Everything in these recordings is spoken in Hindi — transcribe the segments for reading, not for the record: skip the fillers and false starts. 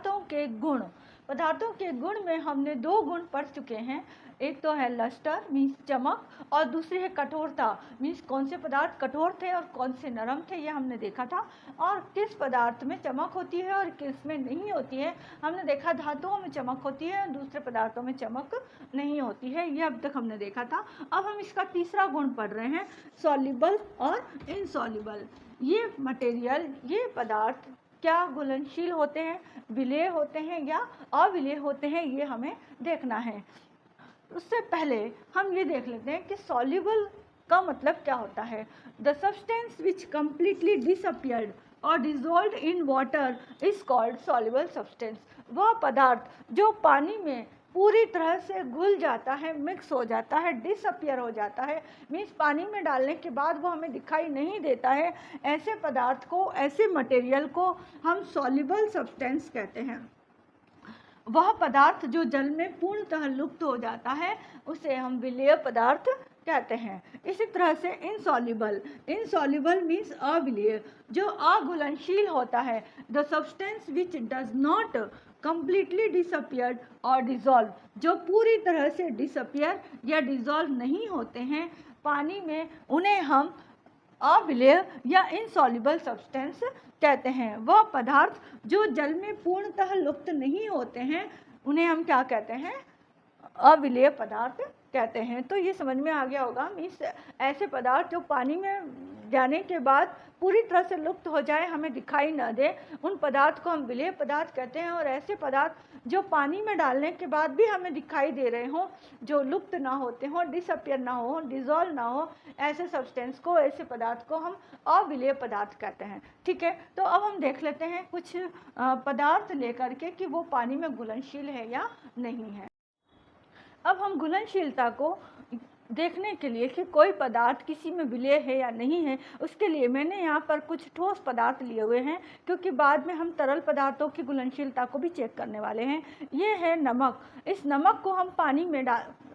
पदार्थों के गुण। पदार्थों के गुण में हमने दो गुण पढ़ चुके हैं, एक तो है लस्टर मीन्स चमक, और दूसरी है कठोरता मीन्स कौन से पदार्थ कठोर थे और कौन से नरम थे, ये हमने देखा था। और किस पदार्थ में चमक होती है और किस में नहीं होती है, हमने देखा धातुओं में चमक होती है और दूसरे पदार्थों में चमक नहीं होती है, ये अब तक हमने देखा था। अब हम इसका तीसरा गुण पढ़ रहे हैं, सॉल्युबल और इनसॉल्युबल। ये मटेरियल, ये पदार्थ क्या घुलनशील होते हैं, विलेय होते हैं या अविलेय होते हैं, ये हमें देखना है। उससे पहले हम ये देख लेते हैं कि सॉल्युबल का मतलब क्या होता है। The substance which completely disappeared और dissolve in water is called soluble substance. वह पदार्थ जो पानी में पूरी तरह से घुल जाता है, मिक्स हो जाता है, डिसअपियर हो जाता है, मीन्स पानी में डालने के बाद वो हमें दिखाई नहीं देता है, ऐसे पदार्थ को, ऐसे मटेरियल को हम सॉल्युबल सब्सटेंस कहते हैं। वह पदार्थ जो जल में पूर्णतः लुप्त हो जाता है उसे हम विलेय पदार्थ कहते हैं। इसी तरह से इनसॉल्युबल, इनसॉल्युबल मीन्स अविलेय, जो अघुलनशील होता है। The substance which does not completely disappeared और डिजॉल्व, जो पूरी तरह से डिसअपियर या डिजॉल्व नहीं होते हैं पानी में, उन्हें हम अविलेय या इनसॉल्युबल सब्सटेंस कहते हैं। वह पदार्थ जो जल में पूर्णतः लुप्त नहीं होते हैं उन्हें हम क्या कहते हैं, अविलेय पदार्थ कहते हैं। तो ये समझ में आ गया होगा, मीन्स ऐसे पदार्थ जो पानी में जाने के बाद पूरी तरह से लुप्त हो जाए, हमें दिखाई न दे, उन पदार्थ को हम विलेय पदार्थ कहते हैं। और ऐसे पदार्थ जो पानी में डालने के बाद भी हमें दिखाई दे रहे हों, जो लुप्त ना होते हों, डिसअपियर ना हो, डिजॉल्व ना हो, ऐसे सब्सटेंस को, ऐसे पदार्थ को हम अविलेय पदार्थ कहते हैं। ठीक है, तो अब हम देख लेते हैं कुछ पदार्थ लेकर के कि वो पानी में घुलनशील है या नहीं है। अब हम घुलनशीलता को देखने के लिए कि कोई पदार्थ किसी में विलेय है या नहीं है, उसके लिए मैंने यहाँ पर कुछ ठोस पदार्थ लिए हुए हैं, क्योंकि बाद में हम तरल पदार्थों की घुलनशीलता को भी चेक करने वाले हैं। ये है नमक। इस नमक को हम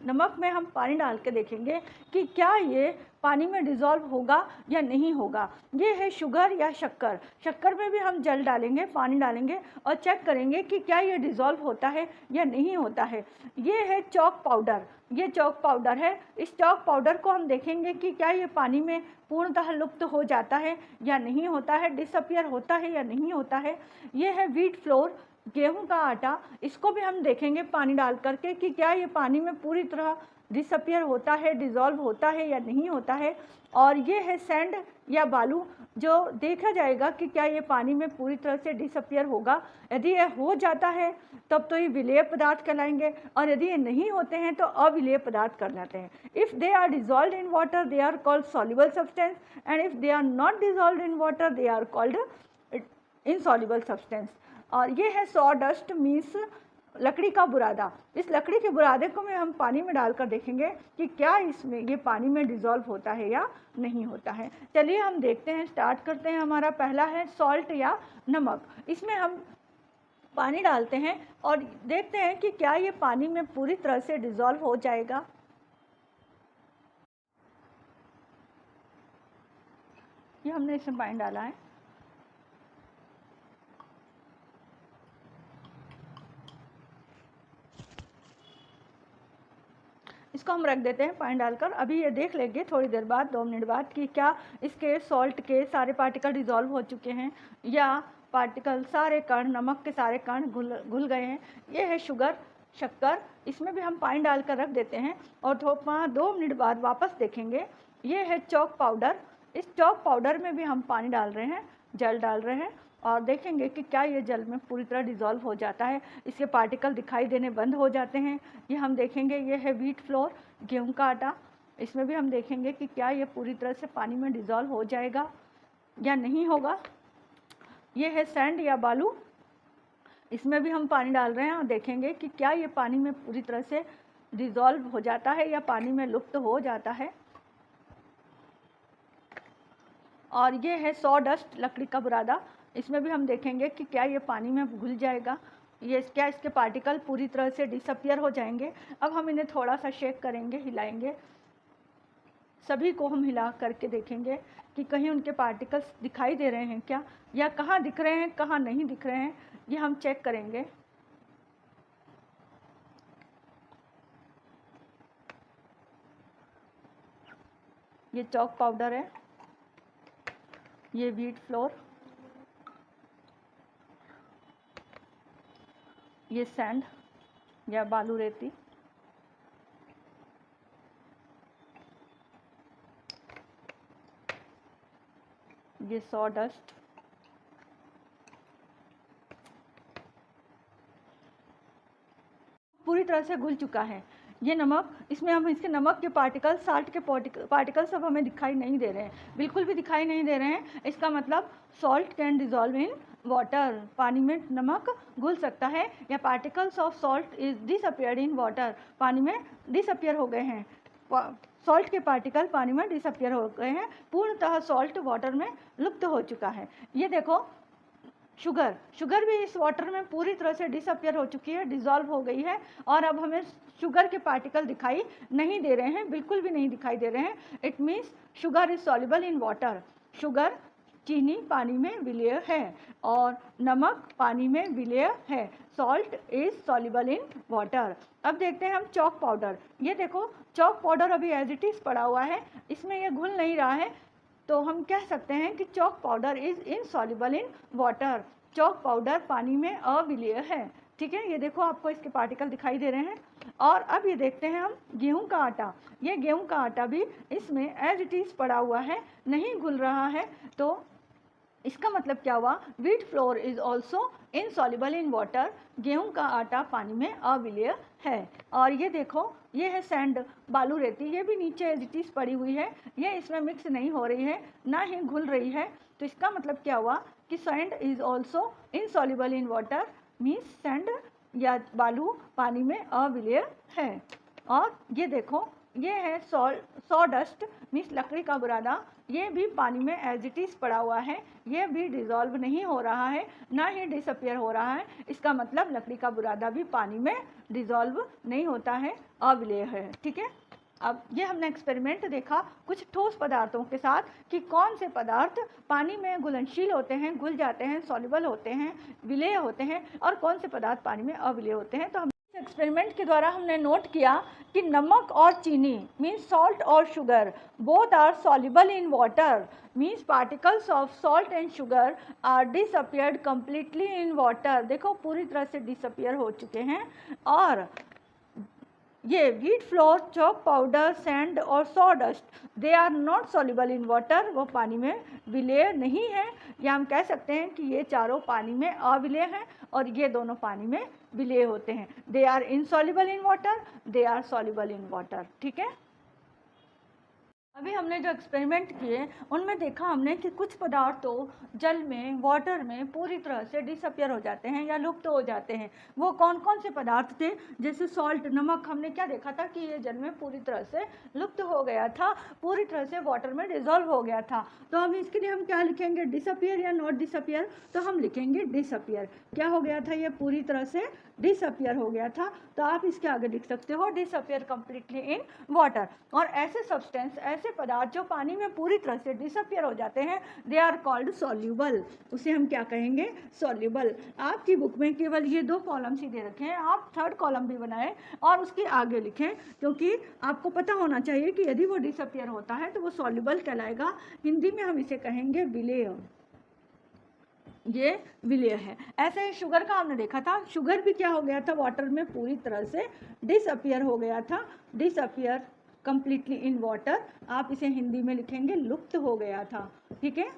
नमक में हम पानी डाल के देखेंगे कि क्या ये पानी में डिज़ोल्व होगा या नहीं होगा। ये है शुगर या शक्कर। शक्कर में भी हम जल डालेंगे, पानी डालेंगे और चेक करेंगे कि क्या ये डिज़ोल्व होता है या नहीं होता है। ये है चॉक पाउडर। ये चॉक पाउडर है। इस चॉक पाउडर को हम देखेंगे कि क्या ये पानी में पूर्णतः लुप्त हो जाता है या नहीं होता है, डिसअपियर होता है या नहीं होता है। ये है व्हीट फ्लोर, गेहूं का आटा। इसको भी हम देखेंगे पानी डाल करके कि क्या ये पानी में पूरी तरह डिसअपियर होता है, डिज़ोल्व होता है या नहीं होता है। और ये है सैंड या बालू, जो देखा जाएगा कि क्या ये पानी में पूरी तरह से डिसअपियर होगा। यदि ये हो जाता है तब तो ये विलेय पदार्थ कहलाएंगे, और यदि ये नहीं होते हैं तो अविलेय पदार्थ कहलाते हैं। If they are dissolve in water they are called soluble substance, and if they are not dissolve in water they are called insoluble substance. और ये है सॉ डस्ट मीन्स लकड़ी का बुरादा। इस लकड़ी के बुरादे को में हम पानी में डालकर देखेंगे कि क्या इसमें ये पानी में डिज़ोल्व होता है या नहीं होता है। चलिए हम देखते हैं, स्टार्ट करते हैं। हमारा पहला है सॉल्ट या नमक। इसमें हम पानी डालते हैं और देखते हैं कि क्या ये पानी में पूरी तरह से डिज़ोल्व हो जाएगा। ये हमने इसमें पानी डाला है। इसको हम रख देते हैं पानी डालकर। अभी ये देख लेंगे थोड़ी देर बाद, 2 मिनट बाद, कि क्या इसके सॉल्ट के सारे पार्टिकल डिज़ोल्व हो चुके हैं या पार्टिकल, सारे कण, नमक के सारे कण घुल गए हैं। ये है शुगर, शक्कर। इसमें भी हम पानी डालकर रख देते हैं और 2 मिनट बाद वापस देखेंगे। ये है चॉक पाउडर। इस चॉक पाउडर में भी हम पानी डाल रहे हैं, जल डाल रहे हैं, और देखेंगे कि क्या ये जल में पूरी तरह डिज़ोल्व हो जाता है, इसके पार्टिकल दिखाई देने बंद हो जाते हैं। ये हम देखेंगे। ये है व्हीट फ्लोर, गेहूं का आटा। इसमें भी हम देखेंगे कि क्या ये पूरी तरह से पानी में डिज़ोल्व हो जाएगा या नहीं होगा। ये है सैंड या बालू। इसमें भी हम पानी डाल रहे हैं और देखेंगे कि क्या ये पानी में पूरी तरह से डिज़ोल्व हो जाता है या पानी में लुप्त हो जाता है। और ये है सॉ डस्ट, लकड़ी का बुरादा। इसमें भी हम देखेंगे कि क्या ये पानी में घुल जाएगा, ये क्या इसके पार्टिकल पूरी तरह से डिसअपियर हो जाएंगे। अब हम इन्हें थोड़ा सा शेक करेंगे, हिलाएंगे। सभी को हम हिला करके देखेंगे कि कहीं उनके पार्टिकल्स दिखाई दे रहे हैं क्या, या कहाँ दिख रहे हैं, कहाँ नहीं दिख रहे हैं। ये हम चेक करेंगे। ये चॉक पाउडर है, ये व्हीट फ्लोर, ये सैंड या बालू रेती, ये सॉडस्ट, पूरी तरह से घुल चुका है। ये नमक, इसमें हम इसके नमक के पार्टिकल, साल्ट के पार्टिकल सब हमें दिखाई नहीं दे रहे हैं, बिल्कुल भी दिखाई नहीं दे रहे हैं। इसका मतलब salt can dissolve in water, पानी में नमक घुल सकता है, या particles of salt is disappeared in water, पानी में डिसअपियर हो गए हैं, सॉल्ट के पार्टिकल पानी में डिसअपियर हो गए हैं, पूर्णतः सॉल्ट वाटर में लुप्त हो चुका है। ये देखो शुगर भी इस वाटर में पूरी तरह से डिसअपियर हो चुकी है, डिसॉल्व हो गई है, और अब हमें शुगर के पार्टिकल दिखाई नहीं दे रहे हैं, बिल्कुल भी नहीं दिखाई दे रहे हैं। It means sugar is soluble in water, sugar चीनी पानी में विलेय है और नमक पानी में विलेय है, salt is soluble in water. अब देखते हैं हम चॉक पाउडर। ये देखो चॉक पाउडर अभी एज इट इज पड़ा हुआ है, इसमें ये घुल नहीं रहा है, तो हम कह सकते हैं कि chalk powder is insoluble in water, chalk powder पानी में अविलेय है। ठीक है, ये देखो आपको इसके पार्टिकल दिखाई दे रहे हैं। और अब ये देखते हैं हम गेहूं का आटा। ये गेहूं का आटा भी इसमें एज इट इज पड़ा हुआ है, नहीं घुल रहा है, तो इसका मतलब क्या हुआ, wheat flour is also insoluble in water, गेहूं का आटा पानी में अविलेय है। और ये देखो ये है सैंड, बालू रेती, ये भी नीचे एज इट इज पड़ी हुई है, ये इसमें मिक्स नहीं हो रही है, ना ही घुल रही है, तो इसका मतलब क्या हुआ कि sand is also insoluble in water, means sand या बालू पानी में अविलेय है। और ये देखो ये है सॉडस्ट मीन्स लकड़ी का बुरादा, ये भी पानी में एज इट इज पड़ा हुआ है, ये भी डिसॉल्व नहीं हो रहा है, ना ही डिसअपियर हो रहा है। इसका मतलब लकड़ी का बुरादा भी पानी में डिसॉल्व नहीं होता है, अविलेय है। ठीक है, अब ये हमने एक्सपेरिमेंट देखा कुछ ठोस पदार्थों के साथ कि कौन से पदार्थ पानी में घुलनशील होते हैं, घुल जाते हैं, सॉल्युबल होते हैं, विलेय होते हैं, और कौन से पदार्थ पानी में अविलेय होते हैं। तो हम एक्सपेरिमेंट के द्वारा हमने नोट किया कि नमक और चीनी मीन्स सॉल्ट और sugar both are soluble in water, means particles of salt and sugar are disappeared completely in water. देखो पूरी तरह से डिसअपियर हो चुके हैं। और ये wheat flour, chalk powder, sand और sawdust they are not soluble in water, वो पानी में विलेय नहीं है, या हम कह सकते हैं कि ये चारों पानी में अविलेय हैं और ये दोनों पानी में विलेय होते हैं। They are insoluble in water, they are soluble in water. ठीक है, अभी हमने जो एक्सपेरिमेंट किए उनमें देखा हमने कि कुछ पदार्थ तो जल में, वाटर में पूरी तरह से डिसअपियर हो जाते हैं या लुप्त हो जाते हैं। वो कौन कौन से पदार्थ थे, जैसे सॉल्ट, नमक, हमने क्या देखा था कि ये जल में पूरी तरह से लुप्त हो गया था, पूरी तरह से वाटर में डिसॉल्व हो गया था। तो हम इसके लिए हम क्या लिखेंगे, डिसअपियर या नॉट डिसअपियर, तो हम लिखेंगे डिसअपियर। क्या हो गया था, ये पूरी तरह से डिसअपियर हो गया था, तो आप इसके आगे लिख सकते हो डिसअपियर कम्प्लीटली इन वाटर। और ऐसे सब्सटेंस, ऐसे पदार्थ जो पानी में पूरी तरह से डिसअपियर हो जाते हैं, दे आर कॉल्ड सॉल्युबल, उसे हम क्या कहेंगे, सॉल्युबल। आपकी बुक में केवल ये 2 कॉलम्स ही दे रखे हैं, आप 3rd कॉलम भी बनाएं और उसके आगे लिखें, क्योंकि आपको पता होना चाहिए कि यदि वो डिसअपियर होता है तो वो सॉल्युबल कहलाएगा। हिंदी में हम इसे कहेंगे विलेय, ये विलेय है। ऐसे ही शुगर का हमने देखा था, शुगर भी क्या हो गया था, वाटर में पूरी तरह से डिसअपियर हो गया था, डिसअपियर कम्प्लीटली इन वाटर, आप इसे हिंदी में लिखेंगे लुप्त हो गया था। ठीक है,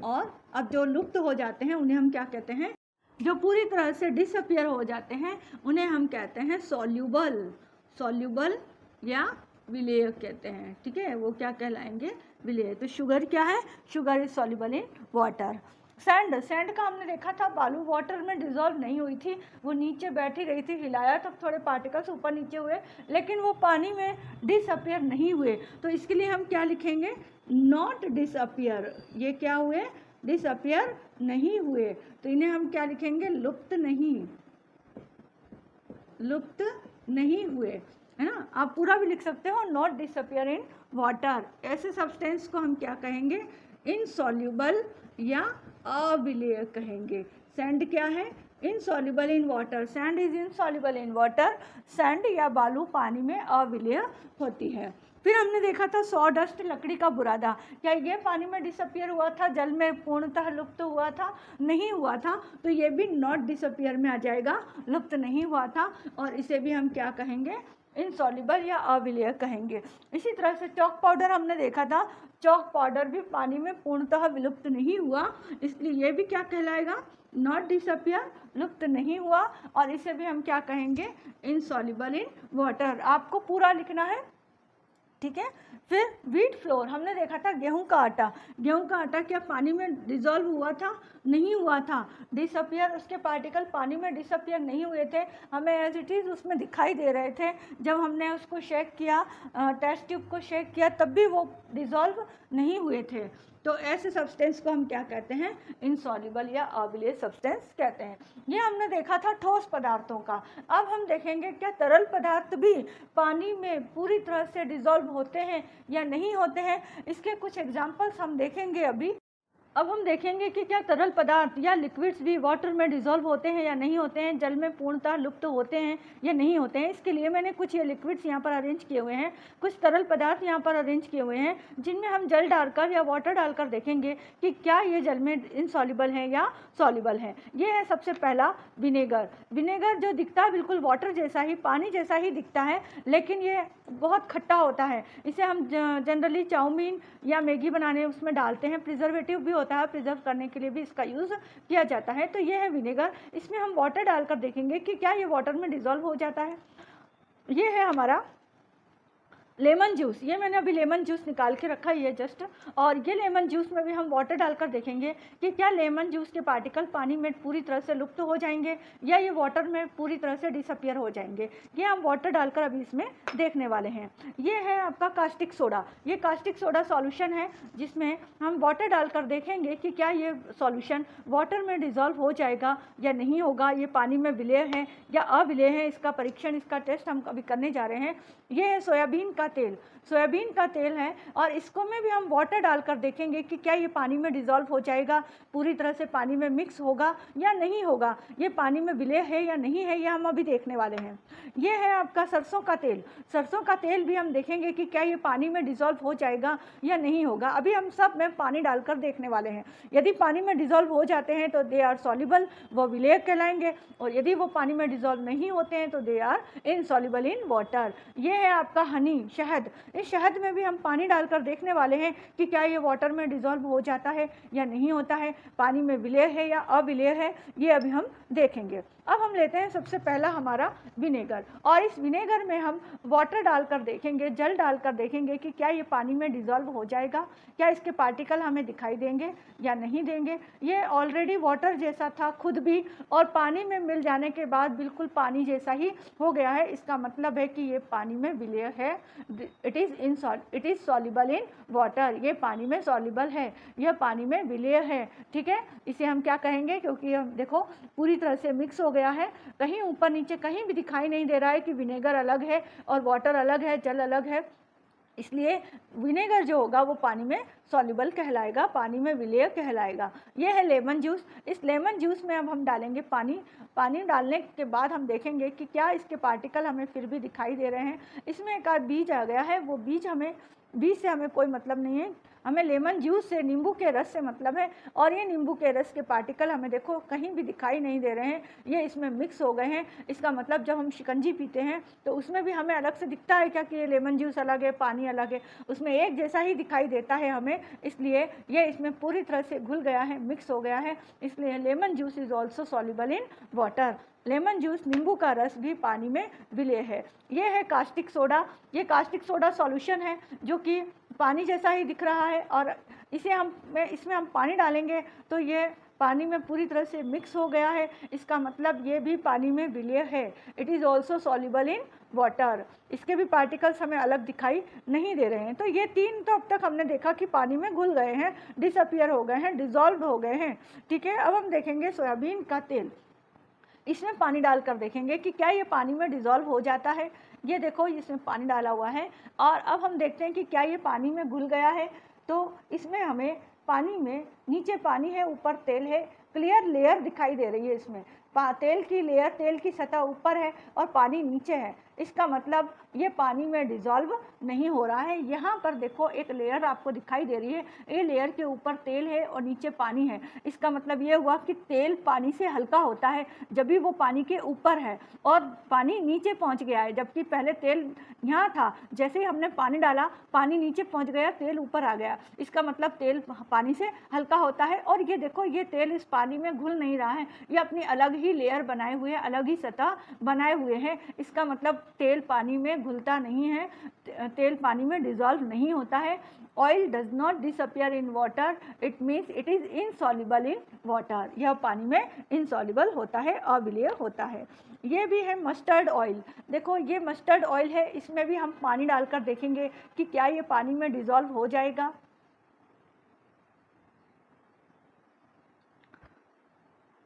और अब जो लुप्त हो जाते हैं उन्हें हम क्या कहते हैं, जो पूरी तरह से डिसअपियर हो जाते हैं उन्हें हम कहते हैं सॉल्युबल, सॉल्युबल या विलेय कहते हैं। ठीक है, वो क्या कहलाएंगे, विलेय। तो शुगर क्या है, sugar is soluble in water. Sand, sand का हमने देखा था बालू वाटर में डिसॉल्व नहीं हुई थी, वो नीचे बैठी रही थी, हिलाया तब थोड़े पार्टिकल्स ऊपर नीचे हुए, लेकिन वो पानी में डिसअपियर नहीं हुए, तो इसके लिए हम क्या लिखेंगे, नॉट डिसअपियर। ये क्या हुए, डिसअपियर नहीं हुए, तो इन्हें हम क्या लिखेंगे, लुप्त नहीं, लुप्त नहीं हुए, है ना। आप पूरा भी लिख सकते हो, नॉट डिसअपियर इन वाटर। ऐसे सब्सटेंस को हम क्या कहेंगे, इनसॉल्युबल या अविलेय कहेंगे। सैंड क्या है? Insoluble in water. Sand is insoluble in water. Sand या बालू पानी में अविलेय होती है। फिर हमने देखा था सॉडस्ट, लकड़ी का बुरादा। क्या ये पानी में डिसअपियर हुआ था, जल में पूर्णतः लुप्त हुआ था? नहीं हुआ था, तो ये भी नॉट डिसअपियर में आ जाएगा, लुप्त नहीं हुआ था, और इसे भी हम क्या कहेंगे? इनसॉल्युबल या अविलेय कहेंगे। इसी तरह से चॉक पाउडर हमने देखा था, चॉक पाउडर भी पानी में पूर्णतः विलुप्त नहीं हुआ, इसलिए ये भी क्या कहलाएगा? नॉट डिसअपियर, लुप्त नहीं हुआ, और इसे भी हम क्या कहेंगे? Insoluble in water. आपको पूरा लिखना है, ठीक है। फिर व्हीट फ्लोर हमने देखा था, गेहूं का आटा। गेहूं का आटा क्या पानी में डिसॉल्व हुआ था? नहीं हुआ था। डिसअपियर, उसके पार्टिकल पानी में डिसअपियर नहीं हुए थे, हमें एज इट इज़ उसमें दिखाई दे रहे थे। जब हमने उसको शेक किया, टेस्ट ट्यूब को शेक किया, तब भी वो डिसॉल्व नहीं हुए थे। तो ऐसे सब्सटेंस को हम क्या कहते हैं? इनसॉल्युबल या अविलेय सब्सटेंस कहते हैं। ये हमने देखा था ठोस पदार्थों का। अब हम देखेंगे क्या तरल पदार्थ भी पानी में पूरी तरह से डिसॉल्व होते हैं या नहीं होते हैं। इसके कुछ एग्जांपल्स हम देखेंगे अभी। अब हम देखेंगे कि क्या तरल पदार्थ या लिक्विड्स भी वाटर में डिसॉल्व होते हैं या नहीं होते हैं, जल में पूर्णतः लुप्त होते हैं या नहीं होते हैं। इसके लिए मैंने कुछ ये लिक्विड्स यहाँ पर अरेंज किए हुए हैं, कुछ तरल पदार्थ यहाँ पर अरेंज किए हुए हैं, जिनमें हम जल डालकर या वाटर डालकर देखेंगे कि क्या ये जल में इनसॉल्युबल है या सॉल्युबल है। ये है सबसे पहला विनेगर। विनेगर जो दिखता है बिल्कुल वाटर जैसा ही, पानी जैसा ही दिखता है, लेकिन ये बहुत खट्टा होता है। इसे हम जनरली चाउमीन या मैगी बनाने उसमें डालते हैं, प्रिजर्वेटिव भी होता है, प्रिजर्व करने के लिए भी इसका यूज़ किया जाता है। तो ये है विनेगर। इसमें हम वाटर डालकर देखेंगे कि क्या ये वाटर में डिसॉल्व हो जाता है। ये है हमारा लेमन जूस। ये मैंने अभी लेमन जूस निकाल के रखा ही है जस्ट, और ये लेमन जूस में भी हम वाटर डालकर देखेंगे कि क्या लेमन जूस के पार्टिकल पानी में पूरी तरह से लुप्त हो जाएंगे या ये वाटर में पूरी तरह से डिसअपियर हो जाएंगे। ये हम वाटर डालकर अभी इसमें देखने वाले हैं। ये है आपका कास्टिक सोडा। ये कास्टिक सोडा सॉल्यूशन है, जिसमें हम वाटर डालकर देखेंगे कि क्या ये सॉल्यूशन वाटर में डिसॉल्व हो जाएगा या नहीं होगा, ये पानी में विलेय है या अविलेय है। इसका परीक्षण, इसका टेस्ट हम अभी करने जा रहे हैं। ये है सोयाबीन का तेल। सोयाबीन का तेल है, और इसको में भी हम वाटर डालकर देखेंगे कि क्या ये पानी में डिसॉल्व हो जाएगा, पूरी तरह से पानी में मिक्स होगा या नहीं होगा, ये पानी में विलेय है या नहीं है, ये हम अभी देखने वाले हैं। ये है आपका सरसों का तेल। सरसों का तेल भी हम देखेंगे कि क्या ये पानी में डिसॉल्व हो जाएगा या नहीं होगा। अभी हम सब में पानी डालकर देखने वाले हैं। यदि पानी में डिसॉल्व हो जाते हैं तो दे आर सॉल्युबल, वो विलेय कहलाएंगे, और यदि वो पानी में डिसॉल्व नहीं होते हैं तो they are insoluble in water. ये है आपका हनी, शहद। इस शहद में भी हम पानी डालकर देखने वाले हैं कि क्या ये वाटर में डिसॉल्व हो जाता है या नहीं होता है, पानी में विलेय है या अविलेय है, ये अभी हम देखेंगे। अब हम लेते हैं सबसे पहला हमारा विनेगर, और इस विनेगर में हम वाटर डालकर देखेंगे, जल डालकर देखेंगे कि क्या ये पानी में डिसॉल्व हो जाएगा, क्या इसके पार्टिकल हमें दिखाई देंगे या नहीं देंगे। ये ऑलरेडी वाटर जैसा था खुद भी, और पानी में मिल जाने के बाद बिल्कुल पानी जैसा ही हो गया है। इसका मतलब है कि ये पानी में विलेय है, it is soluble in water. ये पानी में सॉल्युबल है, यह पानी में विलेय है, ठीक है। इसे हम क्या कहेंगे, क्योंकि हम देखो पूरी तरह से मिक्स हो गया है, कहीं ऊपर नीचे कहीं भी दिखाई नहीं दे रहा है कि विनेगर अलग है और वाटर अलग है, जल अलग है, इसलिए विनेगर जो होगा वो पानी में सॉल्युबल कहलाएगा, पानी में विलेय कहलाएगा। ये है लेमन जूस। इस लेमन जूस में अब हम डालेंगे पानी। पानी डालने के बाद हम देखेंगे कि क्या इसके पार्टिकल हमें फिर भी दिखाई दे रहे हैं। इसमें एक आध बीज आ गया है, वो बीज से हमें कोई मतलब नहीं है, हमें लेमन जूस से, नींबू के रस से मतलब है। और ये नींबू के रस के पार्टिकल हमें देखो कहीं भी दिखाई नहीं दे रहे हैं, ये इसमें मिक्स हो गए हैं। इसका मतलब जब हम शिकंजी पीते हैं तो उसमें भी हमें अलग से दिखता है क्या कि ये लेमन जूस अलग है, पानी अलग है, उसमें एक जैसा ही दिखाई देता है हमें, इसलिए ये इसमें पूरी तरह से घुल गया है, मिक्स हो गया है, इसलिए lemon juice is also soluble in water. Lemon juice, नींबू का रस भी पानी में विलेय है। ये है कास्टिक सोडा। ये कास्टिक सोडा सॉल्यूशन है जो कि पानी जैसा ही दिख रहा है, और इसमें हम पानी डालेंगे तो ये पानी में पूरी तरह से मिक्स हो गया है। इसका मतलब ये भी पानी में विलेय है, it is also soluble in water. इसके भी पार्टिकल्स हमें अलग दिखाई नहीं दे रहे हैं। तो ये तीन तो अब तक हमने देखा कि पानी में घुल गए हैं, डिसअपियर हो गए हैं, डिसॉल्व हो गए हैं, ठीक है। अब हम देखेंगे सोयाबीन का तेल। इसमें पानी डालकर देखेंगे कि क्या ये पानी में डिसॉल्व हो जाता है। ये देखो इसमें पानी डाला हुआ है, और अब हम देखते हैं कि क्या ये पानी में घुल गया है। तो इसमें हमें पानी में नीचे पानी है, ऊपर तेल है, क्लियर लेयर दिखाई दे रही है इसमें। तेल की लेयर, तेल की सतह ऊपर है और पानी नीचे है। इसका मतलब ये पानी में डिज़ोल्व नहीं हो रहा है। यहाँ पर देखो एक लेयर आपको दिखाई दे रही है, ये लेयर के ऊपर तेल है और नीचे पानी है। इसका मतलब ये हुआ कि तेल पानी से हल्का होता है जब भी वो पानी के ऊपर है और पानी नीचे पहुँच गया है, जबकि पहले तेल यहाँ था, जैसे ही हमने पानी डाला पानी नीचे पहुँच गया, तेल ऊपर आ गया। इसका मतलब तेल पानी से हल्का होता है। और ये देखो ये तेल इस पानी में घुल नहीं रहा है, ये अपनी अलग ही लेयर बनाए हुए हैं, अलग ही सतह बनाए हुए हैं। इसका मतलब तेल पानी में घुलता नहीं है, तेल पानी में डिज़ोल्व नहीं होता है। Oil does not disappear in water, it means it is insoluble in water. यह पानी में इनसॉल्युबल होता है, अविलेय होता है। ये भी है मस्टर्ड ऑयल। देखो ये मस्टर्ड ऑयल है, इसमें भी हम पानी डालकर देखेंगे कि क्या ये पानी में डिज़ोल्व हो जाएगा।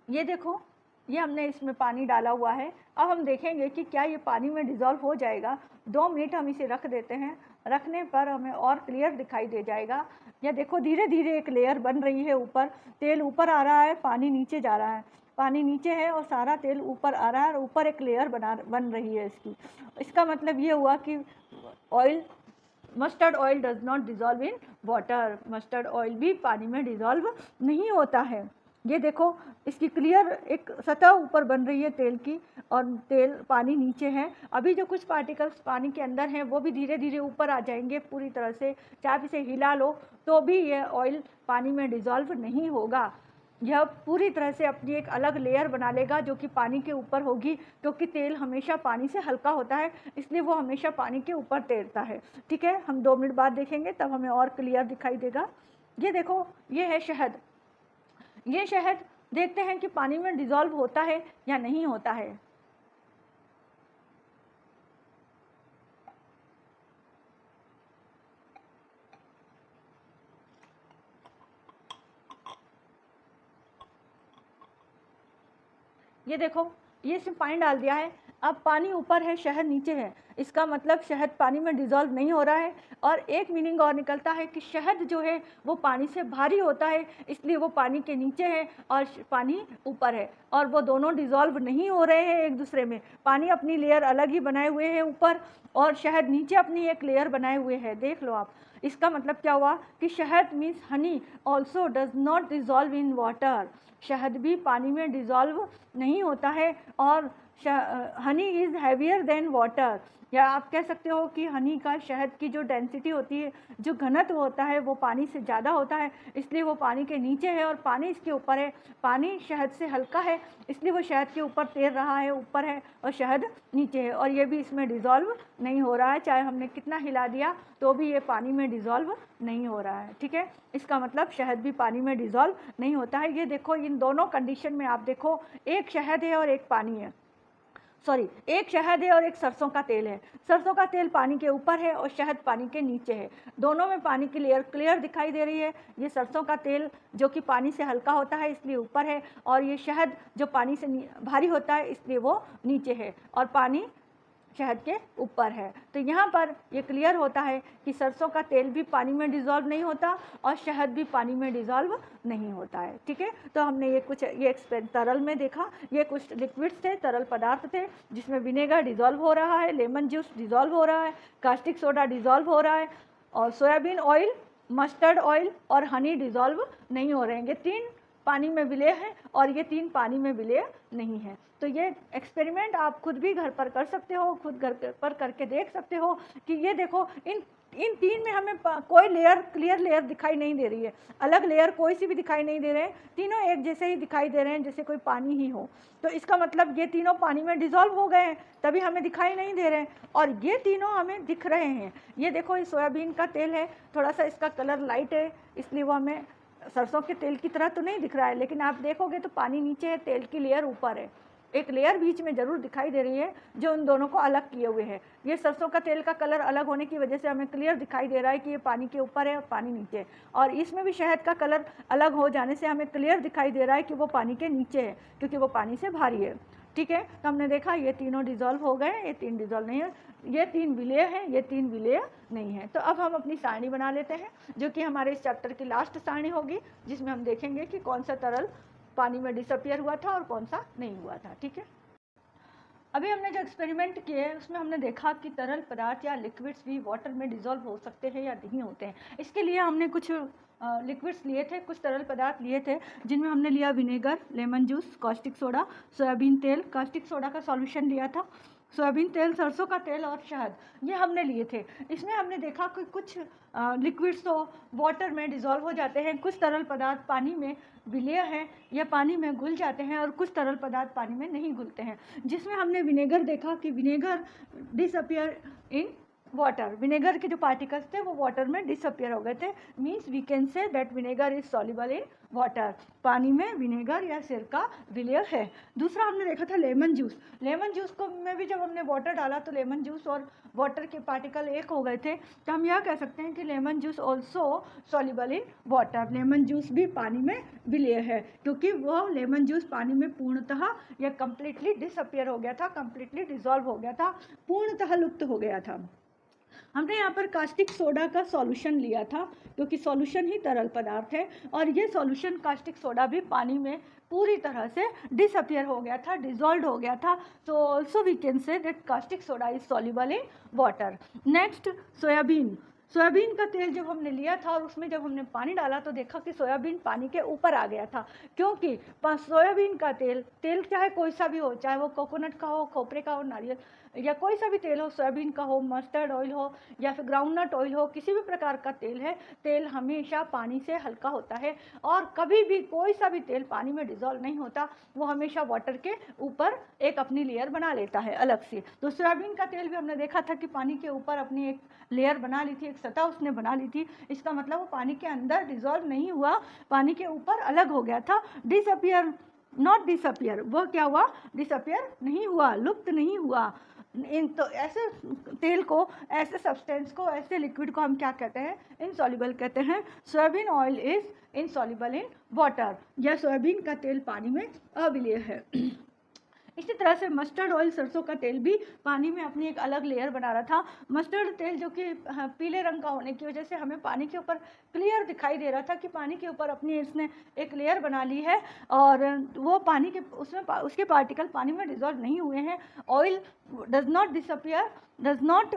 ये देखो ये हमने इसमें पानी डाला हुआ है। अब हम देखेंगे कि क्या ये पानी में डिज़ोल्व हो जाएगा। 2 मिनट हम इसे रख देते हैं, रखने पर हमें और क्लियर दिखाई दे जाएगा। यह देखो धीरे धीरे एक लेयर बन रही है ऊपर, तेल ऊपर आ रहा है, पानी नीचे जा रहा है, पानी नीचे है और सारा तेल ऊपर आ रहा है और ऊपर एक लेयर बन रही है इसकी। इसका मतलब ये हुआ कि oil, mustard oil does not dissolve in water. Mustard oil भी पानी में डिज़ोल्व नहीं होता है। ये देखो इसकी क्लियर एक सतह ऊपर बन रही है तेल की और तेल पानी नीचे है। अभी जो कुछ पार्टिकल्स पानी के अंदर हैं वो भी धीरे धीरे ऊपर आ जाएंगे पूरी तरह से। चाहे आप इसे हिला लो तो भी यह ऑयल पानी में डिज़ोल्व नहीं होगा। यह पूरी तरह से अपनी एक अलग लेयर बना लेगा जो कि पानी के ऊपर होगी, क्योंकि तेल हमेशा पानी से हल्का होता है, इसलिए वो हमेशा पानी के ऊपर तैरता है। ठीक है, हम 2 मिनट बाद देखेंगे तब हमें और क्लियर दिखाई देगा। ये देखो ये है शहद। ये शहद देखते हैं कि पानी में डिज़ोल्व होता है या नहीं होता है। ये देखो ये इसमें पानी डाल दिया है, अब पानी ऊपर है शहद नीचे है। इसका मतलब शहद पानी में डिज़ोल्व नहीं हो रहा है। और एक मीनिंग और निकलता है कि शहद जो है वो पानी से भारी होता है, इसलिए वो पानी के नीचे है और पानी ऊपर है, और वो दोनों डिज़ोल्व नहीं हो रहे हैं एक दूसरे में। पानी अपनी लेयर अलग ही बनाए हुए है ऊपर और शहद नीचे अपनी एक लेयर बनाए हुए है। देख लो आप, इसका मतलब क्या हुआ कि शहद means Honey also does not dissolve in water. शहद भी पानी में डिज़ोल्व नहीं होता है और Honey is heavier than water. या आप कह सकते हो कि हनी का, शहद की जो डेंसिटी होती है, जो घनत्व होता है, वो पानी से ज़्यादा होता है, इसलिए वो पानी के नीचे है और पानी इसके ऊपर है। पानी शहद से हल्का है, इसलिए वो शहद के ऊपर तैर रहा है, ऊपर है, और शहद नीचे है। और ये भी इसमें डिज़ोल्व नहीं हो रहा है, चाहे हमने कितना हिला दिया तो भी ये पानी में डिज़ोल्व नहीं हो रहा है। ठीक है, इसका मतलब शहद भी पानी में डिज़ोल्व नहीं होता है। ये देखो इन दोनों कंडीशन में आप देखो, एक शहद है और एक पानी है, सॉरी एक शहद है और एक सरसों का तेल है। सरसों का तेल पानी के ऊपर है और शहद पानी के नीचे है। दोनों में पानी की लेयर क्लियर दिखाई दे रही है। ये सरसों का तेल जो कि पानी से हल्का होता है इसलिए ऊपर है, और ये शहद जो पानी से भारी होता है इसलिए वो नीचे है, और पानी शहद के ऊपर है। तो यहाँ पर ये क्लियर होता है कि सरसों का तेल भी पानी में डिज़ोल्व नहीं होता और शहद भी पानी में डिज़ोल्व नहीं होता है। ठीक है, तो हमने ये कुछ तरल में देखा, ये कुछ लिक्विड्स थे, तरल पदार्थ थे, जिसमें विनेगर डिज़ोल्व हो रहा है, लेमन जूस डिज़ोल्व हो रहा है, कास्टिक सोडा डिज़ोल्व हो रहा है, और सोयाबीन ऑयल, मस्टर्ड ऑयल और हनी डिज़ोल्व नहीं हो रहे हैं। ये 3 पानी में विलेय है और ये 3 पानी में विलेय नहीं है। तो ये एक्सपेरिमेंट आप खुद भी घर पर कर सकते हो, खुद घर पर करके देख सकते हो कि ये देखो इन 3 में हमें कोई लेयर, क्लियर लेयर दिखाई नहीं दे रही है, अलग लेयर कोई सी भी दिखाई नहीं दे रहे हैं, तीनों एक जैसे ही दिखाई दे रहे हैं, जैसे कोई पानी ही हो। तो इसका मतलब ये तीनों पानी में डिज़ोल्व हो गए हैं, तभी हमें दिखाई नहीं दे रहे हैं, और ये तीनों हमें दिख रहे हैं। ये देखो ये सोयाबीन का तेल है, थोड़ा सा इसका कलर लाइट है, इसलिए वो हमें सरसों के तेल की तरह तो नहीं दिख रहा है, लेकिन आप देखोगे तो पानी नीचे है, तेल की लेयर ऊपर है, एक लेयर बीच में ज़रूर दिखाई दे रही है जो उन दोनों को अलग किए हुए है। ये सरसों का तेल का कलर अलग होने की वजह से हमें क्लियर दिखाई दे रहा है कि ये पानी के ऊपर है और पानी नीचे है, और इसमें भी शहद का कलर अलग हो जाने से हमें क्लियर दिखाई दे रहा है कि वो पानी के नीचे है, क्योंकि वो पानी से भारी है। ठीक है, तो हमने देखा ये तीनों डिज़ोल्व हो गए, ये 3 डिज़ोल्व नहीं है, ये 3 विलेय हैं, ये 3 विलेय नहीं है। तो अब हम अपनी सारणी बना लेते हैं, जो कि हमारे इस चैप्टर की लास्ट सारणी होगी, जिसमें हम देखेंगे कि कौन सा तरल पानी में डिसअपियर हुआ था और कौन सा नहीं हुआ था। ठीक है, अभी हमने जो एक्सपेरिमेंट किए उसमें हमने देखा कि तरल पदार्थ या लिक्विड्स भी वाटर में डिज़ोल्व हो सकते हैं या नहीं होते हैं। इसके लिए हमने कुछ लिक्विड्स लिए थे, कुछ तरल पदार्थ लिए थे, जिनमें हमने लिया vinegar, lemon juice, caustic soda, soybean तेल, कास्टिक सोडा का सॉल्यूशन लिया था, सोयाबीन तेल, सरसों का तेल और शहद, ये हमने लिए थे। इसमें हमने देखा कि कुछ लिक्विड्स तो वाटर में डिज़ोल्व हो जाते हैं, कुछ तरल पदार्थ पानी में विलय हैं या पानी में घुल जाते हैं और कुछ तरल पदार्थ पानी में नहीं घुलते हैं। जिसमें हमने विनेगर देखा कि vinegar disappear in water, vinegar के जो पार्टिकल्स थे वो वाटर में डिसअपियर हो गए थे। Means we can say that vinegar is soluble in water, पानी में विनेगर या सिरका विलय है। दूसरा हमने देखा था लेमन जूस। लेमन जूस को में भी जब हमने वाटर डाला तो लेमन जूस और वाटर के पार्टिकल एक हो गए थे, तो हम यह कह सकते हैं कि lemon juice also soluble in water, lemon juice भी पानी में विलय है, क्योंकि वो लेमन जूस पानी में पूर्णतः या कंप्लीटली डिसअपियर हो गया था, कंप्लीटली डिसॉल्व हो गया था, पूर्णतः लुप्त हो गया था। हमने यहाँ पर कास्टिक सोडा का सॉल्यूशन लिया था, क्योंकि सॉल्यूशन ही तरल पदार्थ है और ये सॉल्यूशन कास्टिक सोडा भी पानी में पूरी तरह से डिसअपियर हो गया था, डिसॉल्व हो गया था। So also we can say that caustic soda is soluble in water. Next soybean. Soybean का तेल जब हमने लिया था और उसमें जब हमने पानी डाला तो देखा कि सोयाबीन पानी के ऊपर आ गया था, क्योंकि सोयाबीन का तेल चाहे कोई सा भी हो, चाहे वो कोकोनट का हो, खोपरे का हो, नारियल या कोई सा भी तेल हो, सोयाबीन का हो, मस्टर्ड ऑयल हो या फिर ग्राउंडनट ऑयल हो, किसी भी प्रकार का तेल है, तेल हमेशा पानी से हल्का होता है और कभी भी कोई सा भी तेल पानी में डिज़ोल्व नहीं होता, वो हमेशा वाटर के ऊपर एक अपनी लेयर बना लेता है अलग से। तो सोयाबीन का तेल भी हमने देखा था कि पानी के ऊपर अपनी एक लेयर बना ली थी, एक सतह उसने बना ली थी। इसका मतलब वो पानी के अंदर डिज़ोल्व नहीं हुआ, पानी के ऊपर अलग हो गया था, डिसअपियर नॉट डिसअपियर, वो क्या हुआ, डिसअपियर नहीं हुआ, लुप्त नहीं हुआ। इन तो ऐसे तेल को, ऐसे सब्सटेंस को, ऐसे लिक्विड को हम क्या कहते हैं, इनसॉल्युबल कहते हैं। Soybean oil is insoluble in water, या सोयाबीन का तेल पानी में अविलय है। इसी तरह से मस्टर्ड ऑयल, सरसों का तेल भी पानी में अपनी एक अलग लेयर बना रहा था। मस्टर्ड तेल जो कि पीले रंग का होने की वजह से हमें पानी के ऊपर क्लियर दिखाई दे रहा था कि पानी के ऊपर अपनी इसने एक लेयर बना ली है और वो पानी के उसमें उसके पार्टिकल पानी में डिज़ोल्व नहीं हुए हैं। Oil does not disappear, does not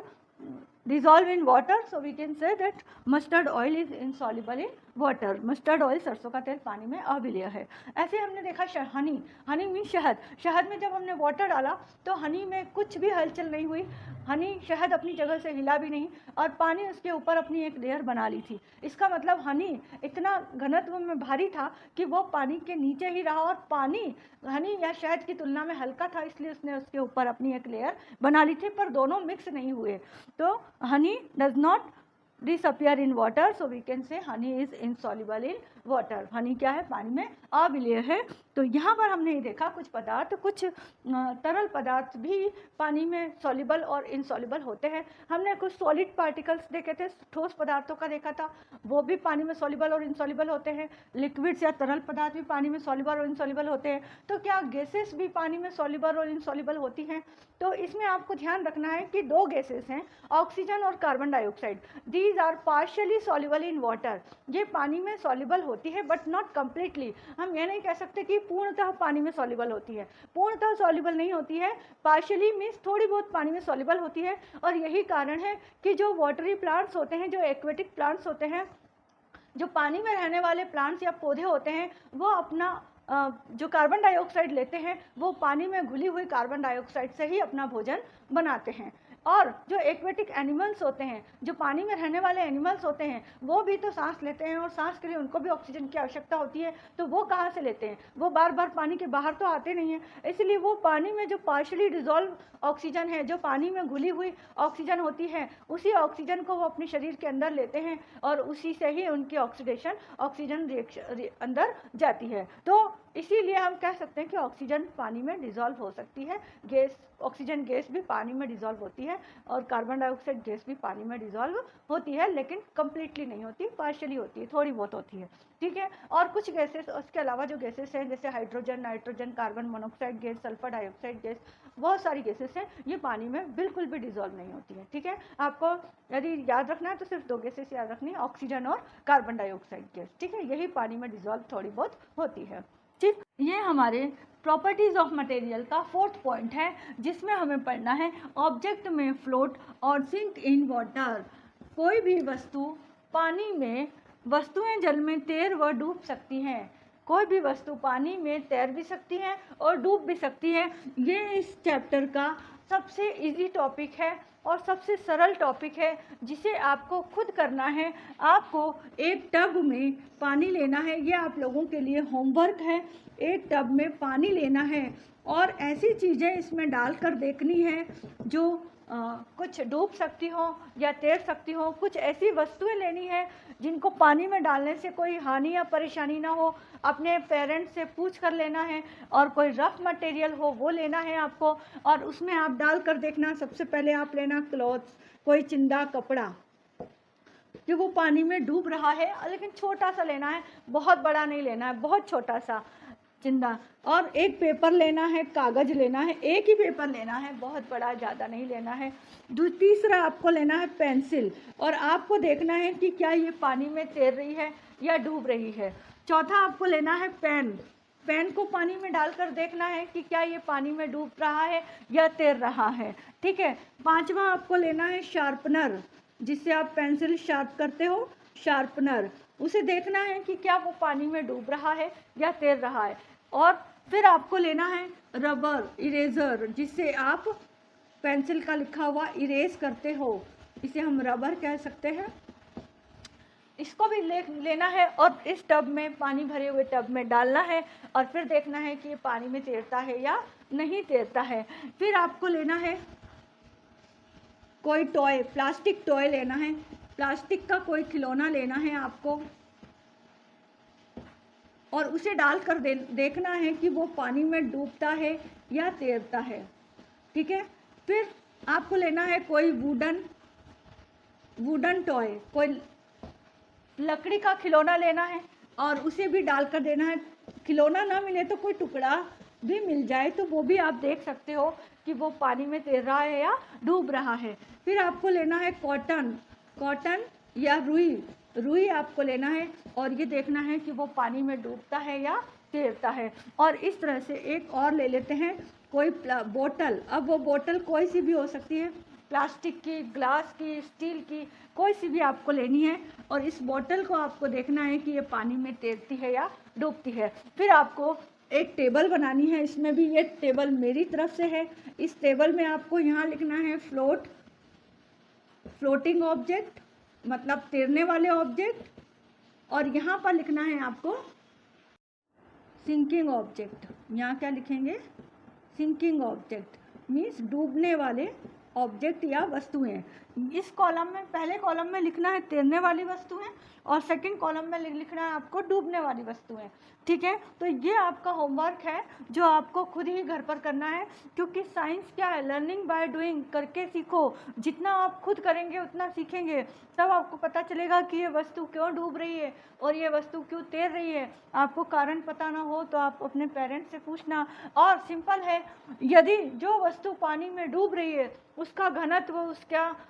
dissolve in water, so we can say that mustard oil is insoluble in water. Mustard oil, सरसों का तेल पानी में अविलय है। ऐसे हमने देखा हनी, हनी मीन शहद। शहद में जब हमने वाटर डाला तो हनी में कुछ भी हलचल नहीं हुई, हनी शहद अपनी जगह से हिला भी नहीं और पानी उसके ऊपर अपनी एक लेयर बना ली थी। इसका मतलब हनी इतना घनत्व में भारी था कि वो पानी के नीचे ही रहा और पानी हनी या शहद की तुलना में हल्का था, इसलिए उसने उसके ऊपर अपनी एक लेयर बना ली थी, पर दोनों मिक्स नहीं हुए। तो honey does not disappear in water, so we can say honey is insoluble in water. Honey क्या है, पानी में अविलय है। तो यहाँ पर हमने ये देखा कुछ पदार्थ, कुछ तरल पदार्थ भी पानी में सॉल्युबल और इनसॉल्युबल होते हैं। हमने कुछ सॉलिड पार्टिकल्स देखे थे, ठोस पदार्थों का देखा था, वो भी पानी में सॉल्युबल और इनसॉल्युबल होते हैं। लिक्विड्स या तरल पदार्थ भी पानी में सॉल्युबल और इनसॉल्युबल होते हैं। तो क्या गैसेस भी पानी में सॉल्युबल और इनसॉल्युबल होती हैं? तो इसमें आपको ध्यान रखना है कि दो गैसेस हैं, ऑक्सीजन और carbon dioxide. These are partially soluble in water. ये पानी में सॉल्युबल होती है बट नॉट कंप्लीटली। हम ये नहीं कह सकते कि पूर्णतः पानी में सॉल्युबल होती है, पूर्णतः सॉल्युबल नहीं होती है, पार्शियली मीन्स थोड़ी बहुत पानी में सॉल्युबल होती है। और यही कारण है कि जो वाटरी प्लांट्स होते हैं, जो एक्वेटिक प्लांट्स होते हैं, जो पानी में रहने वाले प्लांट्स या पौधे होते हैं, वो अपना जो कार्बन डाइऑक्साइड लेते हैं वो पानी में घुली हुई कार्बन डाइऑक्साइड से ही अपना भोजन बनाते हैं। और जो एक्वेटिक एनिमल्स होते हैं, जो पानी में रहने वाले एनिमल्स होते हैं, वो भी तो सांस लेते हैं और सांस के लिए उनको भी ऑक्सीजन की आवश्यकता होती है। तो वो कहाँ से लेते हैं? वो बार बार पानी के बाहर तो आते नहीं हैं, इसलिए वो पानी में जो पार्शियली डिजॉल्व ऑक्सीजन है, जो पानी में घुली हुई ऑक्सीजन होती है, उसी ऑक्सीजन को वो अपने शरीर के अंदर लेते हैं और उसी से ही उनकी ऑक्सीडेशन, ऑक्सीजन अंदर जाती है। तो इसीलिए हम कह सकते हैं कि ऑक्सीजन पानी में डिजॉल्व हो सकती है, गैस, ऑक्सीजन गैस भी पानी में डिजॉल्व होती है और कार्बन डाइऑक्साइड गैस भी पानी में डिजॉल्व होती है, लेकिन कंप्लीटली नहीं होती, पार्शियली होती है, थोड़ी बहुत होती है। ठीक है, और कुछ गैसेस, उसके अलावा जो गैसेस हैं जैसे hydrogen, nitrogen, carbon monoxide gas, sulphur dioxide gas, बहुत सारी गैसेस हैं, ये पानी में बिल्कुल भी डिजॉल्व नहीं होती है। ठीक है, आपको यदि याद रखना है तो सिर्फ दो गैसेस याद रखनी है, ऑक्सीजन और कार्बन डाइऑक्साइड गैस। ठीक है, यही पानी में डिजॉल्व थोड़ी बहुत होती है। ठीक, ये हमारे प्रॉपर्टीज ऑफ मटेरियल का 4th पॉइंट है, जिसमें हमें पढ़ना है ऑब्जेक्ट में फ्लोट और सिंक इन वाटर। कोई भी वस्तु पानी में, वस्तुएं जल में तैर व डूब सकती हैं। कोई भी वस्तु पानी में तैर भी सकती है और डूब भी सकती है। ये इस चैप्टर का सबसे इजी टॉपिक है और सबसे सरल टॉपिक है, जिसे आपको खुद करना है। आपको एक टब में पानी लेना है, ये आप लोगों के लिए होमवर्क है। एक टब में पानी लेना है और ऐसी चीज़ें इसमें डालकर देखनी है जो कुछ डूब सकती हो या तैर सकती हो। कुछ ऐसी वस्तुएं लेनी है जिनको पानी में डालने से कोई हानि या परेशानी ना हो। अपने पेरेंट्स से पूछ कर लेना है, और कोई रफ मटेरियल हो वो लेना है आपको, और उसमें आप डाल कर देखना। सबसे पहले आप लेना क्लॉथ्स, कोई चिंदा कपड़ा जो वो पानी में डूब रहा है, लेकिन छोटा सा लेना है, बहुत बड़ा नहीं लेना है, बहुत छोटा सा चिंदा। और एक पेपर लेना है, कागज़ लेना है, एक ही पेपर लेना है, बहुत बड़ा ज़्यादा नहीं लेना है। तीसरा आपको लेना है पेंसिल, और आपको देखना है कि क्या ये पानी में तैर रही है या डूब रही है। चौथा आपको लेना है पेन, पेन को पानी में डालकर देखना है कि क्या ये पानी में डूब रहा है या तैर रहा है। ठीक है। पांचवा आपको लेना है शार्पनर, जिससे आप पेंसिल शार्प करते हो, शार्पनर। उसे देखना है कि क्या वो पानी में डूब रहा है या तैर रहा है। और फिर आपको लेना है रबर, इरेजर, जिससे आप पेंसिल का लिखा हुआ इरेज करते हो, इसे हम रबर कह सकते हैं। इसको भी लेना है और इस टब में, पानी भरे हुए टब में डालना है, और फिर देखना है कि ये पानी में तैरता है या नहीं तैरता है। फिर आपको लेना है कोई टॉय, प्लास्टिक टॉय लेना है, प्लास्टिक का कोई खिलौना लेना है आपको, और उसे डालकर देखना है कि वो पानी में डूबता है या तैरता है। ठीक है। फिर आपको लेना है कोई वुडन टॉय, कोई लकड़ी का खिलौना लेना है, और उसे भी डालकर देना है। खिलौना ना मिले तो कोई टुकड़ा भी मिल जाए तो वो भी आप देख सकते हो कि वो पानी में तैर रहा है या डूब रहा है। फिर आपको लेना है कॉटन या रुई आपको लेना है, और ये देखना है कि वो पानी में डूबता है या तैरता है। और इस तरह से एक और ले लेते हैं कोई बोतल। अब वो बोतल कोई सी भी हो सकती है, प्लास्टिक की, ग्लास की, स्टील की, कोई सी भी आपको लेनी है, और इस बोतल को आपको देखना है कि ये पानी में तैरती है या डूबती है। फिर आपको एक टेबल बनानी है, इसमें भी ये टेबल मेरी तरफ से है। इस टेबल में आपको यहाँ लिखना है फ्लोटिंग ऑब्जेक्ट, मतलब तैरने वाले ऑब्जेक्ट, और यहाँ पर लिखना है आपको सिंकिंग ऑब्जेक्ट। यहाँ क्या लिखेंगे? सिंकिंग ऑब्जेक्ट मीन्स डूबने वाले ऑब्जेक्ट या वस्तुएं। इस कॉलम में, पहले कॉलम में लिखना है तैरने वाली वस्तुएं, और सेकंड कॉलम में लिखना है आपको डूबने वाली वस्तुएं। ठीक है। तो ये आपका होमवर्क है जो आपको खुद ही घर पर करना है, क्योंकि साइंस क्या है, लर्निंग बाय डूइंग, करके सीखो। जितना आप खुद करेंगे उतना सीखेंगे, तब आपको पता चलेगा कि ये वस्तु क्यों डूब रही है और ये वस्तु क्यों तैर रही है। आपको कारण पता ना हो तो आप अपने पेरेंट्स से पूछना। और सिंपल है, यदि जो वस्तु पानी में डूब रही है उसका घनत्व,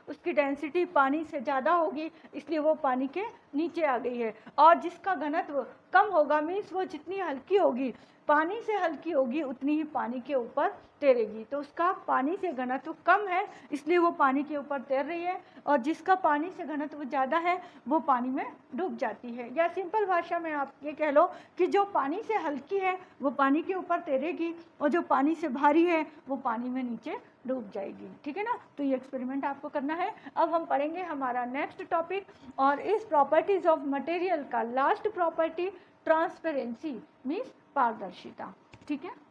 उसकी डेंसिटी पानी से ज़्यादा होगी, इसलिए वो पानी के नीचे आ गई है। और जिसका घनत्व कम होगा मीन्स वो जितनी हल्की होगी, पानी से हल्की होगी, उतनी ही पानी के ऊपर तैरेगी। तो उसका पानी से घनत्व कम है इसलिए वो पानी के ऊपर तैर रही है, और जिसका पानी से घनत्व ज़्यादा है वो पानी में डूब जाती है। या सिंपल भाषा में आप ये कह लो कि जो पानी से हल्की है वो पानी के ऊपर तैरेगी, और जो पानी से भारी है वो पानी में नीचे डूब जाएगी। ठीक है ना। तो ये एक्सपेरिमेंट आपको करना है। अब हम पढ़ेंगे हमारा नेक्स्ट टॉपिक, और इस प्रॉपर्टीज ऑफ मटेरियल का लास्ट प्रॉपर्टी ट्रांसपेरेंसी मीन्स पारदर्शिता। ठीक है।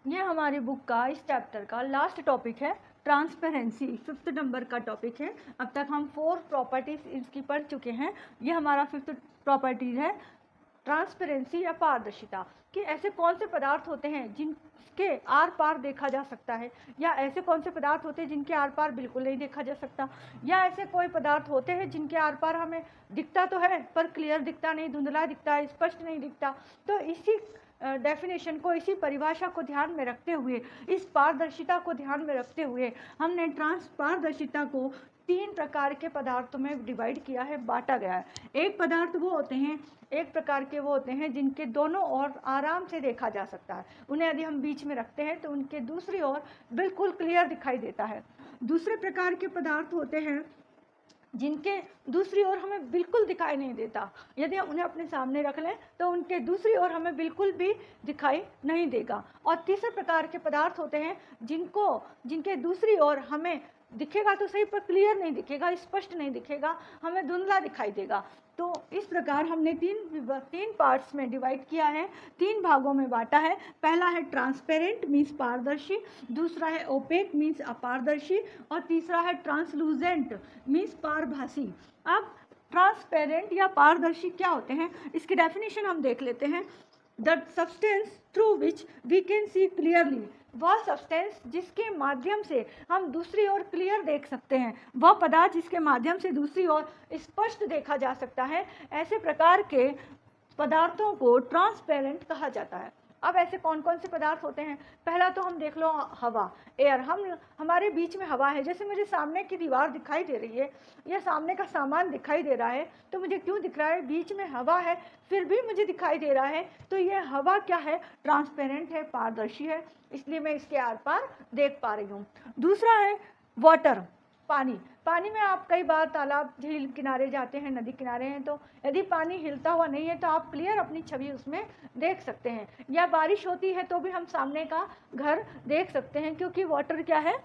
ये हमारी बुक का, इस चैप्टर का लास्ट टॉपिक है, ट्रांसपेरेंसी 5th नंबर का टॉपिक है। अब तक हम 4 प्रॉपर्टीज इसकी पढ़ चुके हैं। ये हमारा 5th प्रॉपर्टीज है, ट्रांसपेरेंसी या पारदर्शिता। कि ऐसे कौन से पदार्थ होते हैं जिनके आर पार देखा जा सकता है, या ऐसे कौन से पदार्थ होते हैं जिनके आर पार बिल्कुल नहीं देखा जा सकता, या ऐसे कोई पदार्थ होते हैं जिनके आर पार हमें दिखता तो है पर क्लियर दिखता नहीं, धुंधला दिखता है, स्पष्ट नहीं दिखता। तो इसी डेफिनेशन को, इसी परिभाषा को ध्यान में रखते हुए, इस पारदर्शिता को ध्यान में रखते हुए हमने पारदर्शिता को 3 प्रकार के पदार्थों में डिवाइड किया है, बांटा गया है। एक पदार्थ वो होते हैं, एक प्रकार के वो होते हैं जिनके दोनों ओर आराम से देखा जा सकता है। उन्हें यदि हम बीच में रखते हैं तो उनके दूसरी ओर बिल्कुल क्लियर दिखाई देता है। दूसरे प्रकार के पदार्थ होते हैं जिनके दूसरी ओर हमें बिल्कुल दिखाई नहीं देता। यदि हम उन्हें अपने सामने रख लें तो उनके दूसरी ओर हमें बिल्कुल भी दिखाई नहीं देगा। और तीसरे प्रकार के पदार्थ होते हैं जिनके दूसरी ओर हमें दिखेगा तो सही, पर क्लियर नहीं दिखेगा, स्पष्ट नहीं दिखेगा, हमें धुंधला दिखाई देगा। तो इस प्रकार हमने तीन पार्ट्स में डिवाइड किया है, 3 भागों में बांटा है। पहला है ट्रांसपेरेंट मीन्स पारदर्शी, दूसरा है ओपेक मीन्स अपारदर्शी, और तीसरा है ट्रांसलूजेंट मीन्स पारभासी। अब ट्रांसपेरेंट या पारदर्शी क्या होते हैं, इसकी डेफिनेशन हम देख लेते हैं। The substance through which we can see clearly, वह सब्सटेंस जिसके माध्यम से हम दूसरी ओर क्लियर देख सकते हैं, वह पदार्थ जिसके माध्यम से दूसरी ओर स्पष्ट देखा जा सकता है, ऐसे प्रकार के पदार्थों को ट्रांसपेरेंट कहा जाता है। अब ऐसे कौन कौन से पदार्थ होते हैं? पहला तो हम देख लो हवा, एयर। हमारे बीच में हवा है, जैसे मुझे सामने की दीवार दिखाई दे रही है या सामने का सामान दिखाई दे रहा है, तो मुझे क्यों दिख रहा है? बीच में हवा है, फिर भी मुझे दिखाई दे रहा है। तो ये हवा क्या है? ट्रांसपेरेंट है, पारदर्शी है, इसलिए मैं इसके आर पार देख पा रही हूँ। दूसरा है वाटर, पानी। पानी में आप कई बार तालाब, झील किनारे जाते हैं, नदी किनारे हैं, तो यदि पानी हिलता हुआ नहीं है तो आप क्लियर अपनी छवि उसमें देख सकते हैं। या बारिश होती है तो भी हम सामने का घर देख सकते हैं, क्योंकि वाटर क्या है?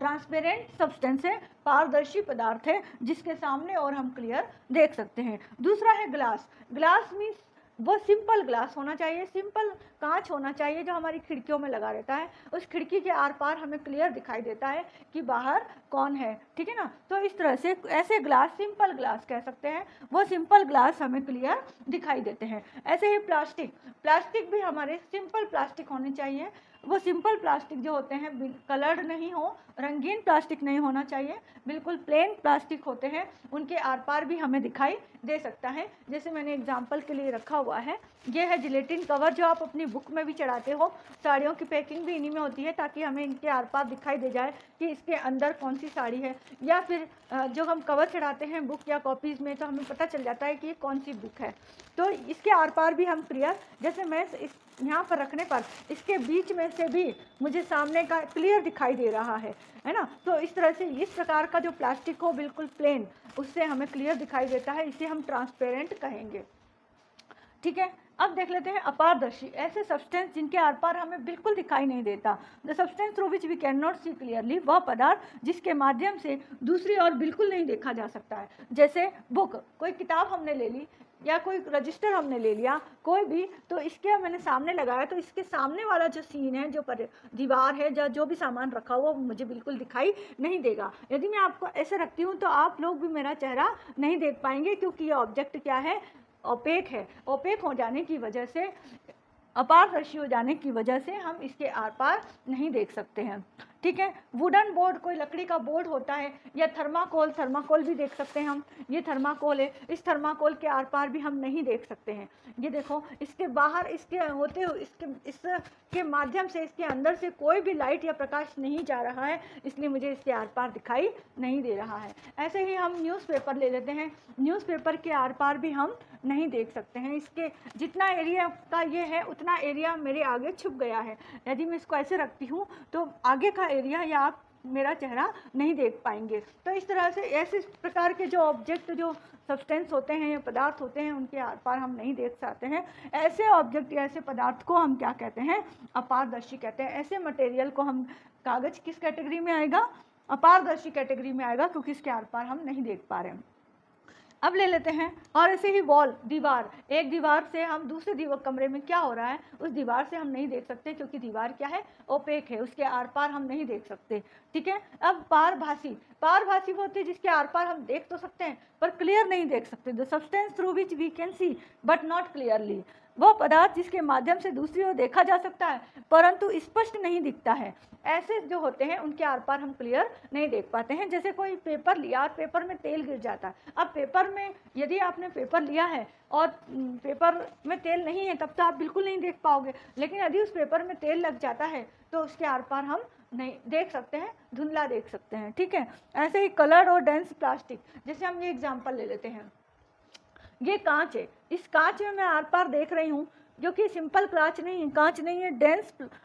ट्रांसपेरेंट सब्सटेंस है, पारदर्शी पदार्थ है, जिसके सामने और हम क्लियर देख सकते हैं। दूसरा है ग्लास। ग्लास मीन्स वो सिंपल ग्लास होना चाहिए, सिंपल कांच होना चाहिए जो हमारी खिड़कियों में लगा रहता है। उस खिड़की के आर पार हमें क्लियर दिखाई देता है कि बाहर कौन है, ठीक है ना। तो इस तरह से ऐसे ग्लास सिंपल ग्लास कह सकते हैं, वो सिंपल ग्लास हमें क्लियर दिखाई देते हैं। ऐसे ही प्लास्टिक भी हमारे सिंपल प्लास्टिक होने चाहिए। वो सिंपल प्लास्टिक जो होते हैं, कलर्ड नहीं हो, रंगीन प्लास्टिक नहीं होना चाहिए, बिल्कुल प्लेन प्लास्टिक होते हैं, उनके आर पार भी हमें दिखाई दे सकता है। जैसे मैंने एग्जांपल के लिए रखा हुआ है, ये है जिलेटिन कवर, जो आप अपनी बुक में भी चढ़ाते हो। साड़ियों की पैकिंग भी इन्हीं में होती है, ताकि हमें इनके आर पार दिखाई दे जाए कि इसके अंदर कौन सी साड़ी है। या फिर जो हम कवर चढ़ाते हैं बुक या कॉपीज़ में, तो हमें पता चल जाता है कि ये कौन सी बुक है। तो इसके आर पार भी हम क्लियर, जैसे मैं इस यहाँ पर रखने पर इसके बीच में से भी मुझे सामने का क्लियर दिखाई दे रहा है ना। तो इस तरह से इस प्रकार का जो प्लास्टिक हो बिल्कुल प्लेन, उससे हमें क्लियर दिखाई देता है, इसे हम ट्रांसपेरेंट कहेंगे, ठीक है। अब देख लेते हैं अपारदर्शी, ऐसे सब्सटेंस जिनके आर पार हमें बिल्कुल दिखाई नहीं देता। The substance through which we can not see clearly, वह पदार्थ जिसके माध्यम से दूसरी ओर बिल्कुल नहीं देखा जा सकता है। जैसे बुक, कोई किताब हमने ले ली या कोई रजिस्टर हमने ले लिया, कोई भी, तो इसके मैंने सामने लगाया, तो इसके सामने वाला जो सीन है, जो दीवार है, जो भी सामान रखा हुआ, मुझे बिल्कुल दिखाई नहीं देगा। यदि मैं आपको ऐसे रखती हूँ तो आप लोग भी मेरा चेहरा नहीं देख पाएंगे, क्योंकि ये ऑब्जेक्ट क्या है? ओपेक है। ओपेक हो जाने की वजह से, अपारदर्शी हो जाने की वजह से हम इसके आर पार नहीं देख सकते हैं, ठीक है। वुडन बोर्ड, कोई लकड़ी का बोर्ड होता है, या थर्माकोल भी देख सकते हैं हम। ये थर्माकोल है, इस थर्माकोल के आर पार भी हम नहीं देख सकते हैं। ये देखो, इसके बाहर, इसके होते हुए, इसके माध्यम से, इसके अंदर से कोई भी लाइट या प्रकाश नहीं जा रहा है, इसलिए मुझे इसके आर पार दिखाई नहीं दे रहा है। ऐसे ही हम न्यूज़पेपर ले लेते हैं, न्यूज़पेपर के आर पार भी हम नहीं देख सकते हैं। इसके जितना एरिया का ये है, उतना एरिया मेरे आगे छुप गया है। यदि मैं इसको ऐसे रखती हूँ तो आगे का एरिया या आप मेरा चेहरा नहीं देख पाएंगे। तो इस तरह से ऐसे प्रकार के जो ऑब्जेक्ट, जो सब्सटेंस होते हैं या पदार्थ होते हैं, उनके आर पार हम नहीं देख सकते हैं। ऐसे ऑब्जेक्ट या ऐसे पदार्थ को हम क्या कहते हैं? अपारदर्शी कहते हैं। ऐसे मटेरियल को हम, कागज किस कैटेगरी में आएगा? अपारदर्शी कैटेगरी में आएगा, क्योंकि इसके आर पार हम नहीं देख पा रहे हैं। अब ले लेते हैं, और ऐसे ही वॉल, दीवार, एक दीवार से हम दूसरे दीवार, कमरे में क्या हो रहा है उस दीवार से हम नहीं देख सकते, क्योंकि दीवार क्या है? ओपेक है, उसके आर पार हम नहीं देख सकते, ठीक है। अब पारभासी वो होती है जिसके आर पार हम देख तो सकते हैं पर क्लियर नहीं देख सकते। The substance through which we can see but not clearly, वो पदार्थ जिसके माध्यम से दूसरी ओर देखा जा सकता है परंतु स्पष्ट नहीं दिखता है, ऐसे जो होते हैं उनके आर पार हम क्लियर नहीं देख पाते हैं। जैसे कोई पेपर लिया और पेपर में तेल गिर जाता है। अब पेपर में यदि आपने पेपर लिया है और पेपर में तेल नहीं है तब तो आप बिल्कुल नहीं देख पाओगे, लेकिन यदि उस पेपर में तेल लग जाता है तो उसके आर पार हम नहीं देख सकते हैं, धुंधला देख सकते हैं। ठीक है, ऐसे ही कलर्ड और डेंस प्लास्टिक, जैसे हम ये एग्जांपल ले लेते हैं, ये कांच है, इस कांच में मैं आर पार देख रही हूँ, जो कि सिंपल कांच नहीं है, कांच नहीं है,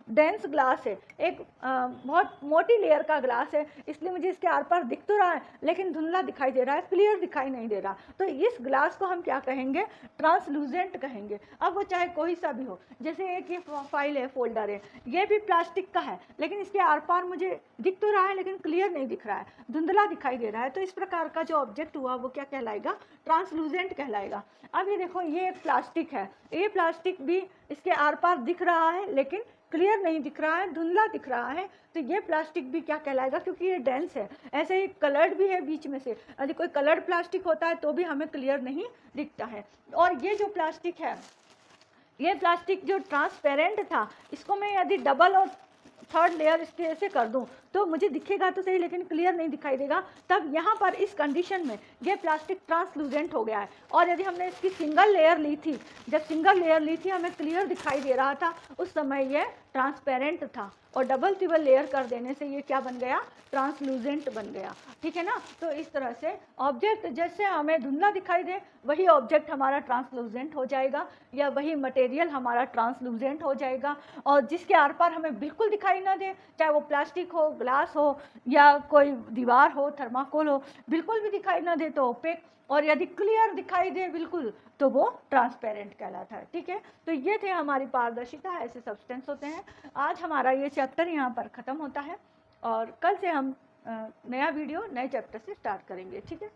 डेंस ग्लास है, एक बहुत मोटी लेयर का ग्लास है, इसलिए मुझे इसके आर पार दिख तो रहा है लेकिन धुंधला दिखाई दे रहा है, क्लियर दिखाई नहीं दे रहा। तो इस ग्लास को हम क्या कहेंगे, ट्रांसलूसेंट कहेंगे। अब वो चाहे कोई सा भी हो, जैसे एक ये फाइल है, फोल्डर है, ये भी प्लास्टिक का है लेकिन इसके आर पार मुझे दिख तो रहा है लेकिन क्लियर नहीं दिख रहा है, धुंधला दिखाई दे रहा है। तो इस प्रकार का जो ऑब्जेक्ट हुआ वो क्या कहलाएगा, ट्रांसलूसेंट कहलाएगा। अब ये देखो, ये एक प्लास्टिक है, ये प्लास्टिक भी इसके आर पार दिख रहा है लेकिन क्लियर नहीं दिख रहा है, धुंधला दिख रहा है, तो ये प्लास्टिक भी क्या कहलाएगा, क्योंकि ये डेंस है। ऐसे ही कलर्ड भी है बीच में से, यदि कोई कलर्ड प्लास्टिक होता है तो भी हमें क्लियर नहीं दिखता है। और ये जो प्लास्टिक है, ये प्लास्टिक जो ट्रांसपेरेंट था, इसको मैं यदि डबल और थर्ड लेयर इसके ऐसे कर दूं तो मुझे दिखेगा तो सही लेकिन क्लियर नहीं दिखाई देगा। तब यहाँ पर इस कंडीशन में ये प्लास्टिक ट्रांसलूसेंट हो गया है। और यदि हमने इसकी सिंगल लेयर ली थी, जब सिंगल लेयर ली थी हमें क्लियर दिखाई दे रहा था, उस समय ये ट्रांसपेरेंट था, और डबल ट्रिपल लेयर कर देने से ये क्या बन गया, ट्रांसलूसेंट बन गया। ठीक है ना। तो इस तरह से ऑब्जेक्ट जैसे हमें धुंधला दिखाई दे वही ऑब्जेक्ट हमारा ट्रांसलूसेंट हो जाएगा, या वही मटेरियल हमारा ट्रांसलूसेंट हो जाएगा। और जिसके आर पार हमें बिल्कुल दिखाई ना दे, चाहे वो प्लास्टिक हो, ग्लास हो, या कोई दीवार हो, थर्माकोल हो, बिल्कुल भी दिखाई ना दे तो ओपेक, और यदि क्लियर दिखाई दे बिल्कुल तो वो ट्रांसपेरेंट कहलाता है। ठीक है, तो ये थे हमारी पारदर्शिता, ऐसे सब्सटेंस होते हैं। आज हमारा ये चैप्टर यहाँ पर ख़त्म होता है और कल से हम नया वीडियो नए चैप्टर से स्टार्ट करेंगे। ठीक है।